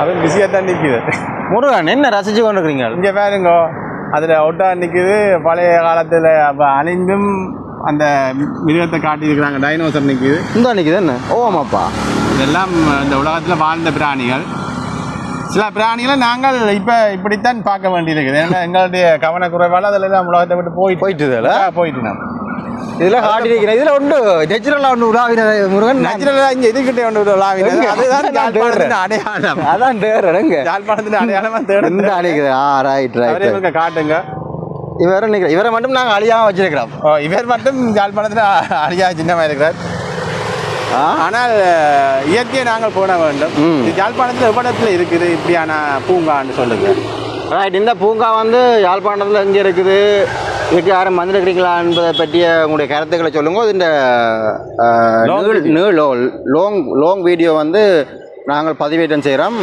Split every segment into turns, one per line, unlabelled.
அது பிஸியாக தான் நிற்குது.
முருகன் என்ன ரசிச்சு கொண்டு இருக்கிறீங்க?
இங்கே பாருங்க, அதில் ஒட்டா நிற்குது. பழைய காலத்தில் அப்போ அணிந்தும் அந்த மிருகத்தை காட்டியிருக்கிறாங்க. டைனோசர் நிற்குது.
இந்த நிற்குது என்ன? ஓமாப்பா,
இதெல்லாம் இந்த உலகத்தில் வாழ்ந்த பிராணிகள். சில பிராணிகளை நாங்கள் இப்போ இப்படித்தான் பார்க்க வேண்டியிருக்குது. ஏன்னா எங்களுடைய கவனக்குறைவால் அதில் எல்லாம் உலகத்தை விட்டு போயிட்டு நம்ம
இதெல்லாம் காட்டியிருக்கிறேன். இதில் ஒன்று நேச்சுரலாக ஒன்று உலாவின முருகன்.
நேச்சுரலாக இங்கே இதுக்கிட்டே ஒன்று உலாவினது. அதுதான் யாழ்ப்பாணத்தின் அடையாளம்.
அதான் தேடுறேங்க,
யாழ்ப்பாணத்தின் அடையாளமாக தேடு
அணிக்குது. ரைட் ரைட்,
காட்டுங்க.
இவரை மட்டும் நாங்கள் அழியாமல் வச்சிருக்கிறோம்.
இவர் மட்டும் யாழ்ப்பாணத்தில் அழியா சின்னமாக இருக்கிறார். ஆனால் இயற்கையை நாங்கள் போட வேண்டும். யாழ்ப்பாணத்தில் எவ்வளத்தில் இருக்குது இப்படியான பூங்கான்னு சொல்லுங்க.
ரைட், இந்த பூங்கா வந்து யாழ்ப்பாணத்தில் எங்கே இருக்குது, இதுக்கு யாரும் வந்திருக்கிறீங்களா என்பதை பற்றிய உங்களுடைய கருத்துக்களை சொல்லுங்க. இந்த லாங் வீடியோ வந்து நாங்கள் பதிவேற்றம் செய்கிறோம்.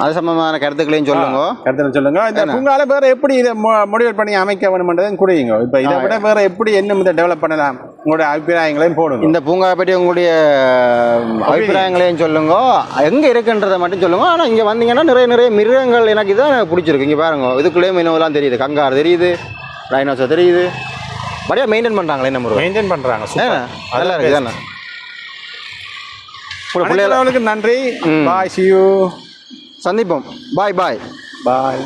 அது சம்பந்தமான கருத்துக்களையும் சொல்லுங்க.
இந்த பூங்கால வேற எப்படி இதை மோடிவேட் பண்ணி அமைக்க வேணும்ன்றதையும் கூறியுங்க. இப்போ இதை விட வேற எப்படி என்ன இதை டெவலப் பண்ணலாம், உங்களுடைய அபிப்பிராயங்களையும் போடுங்க.
இந்த பூங்காவை பற்றி உங்களுடைய அபிப்பிராயங்களையும் சொல்லுங்க, எங்கே இருக்குன்றதை மட்டும் சொல்லுங்க. ஆனால் இங்கே வந்தீங்கன்னா நிறைய மிருகங்கள் எனக்கு இதான் பிடிச்சிருக்கு. இங்கே பாருங்க, இதுக்குள்ளேயே மினவெல்லாம் தெரியுது, கங்கார் தெரியுது, டைனோசர் தெரியுது. நிறையா மெயின்டைன் பண்ணுறாங்களே, என்ன முறை
மெயின்டைன் பண்ணுறாங்க.
நல்லா இருக்குது தானே.
பிள்ளைகளுக்கு நன்றி. பாய், சி யூ.
சந்திப்போம். பாய் பாய்
பாய்.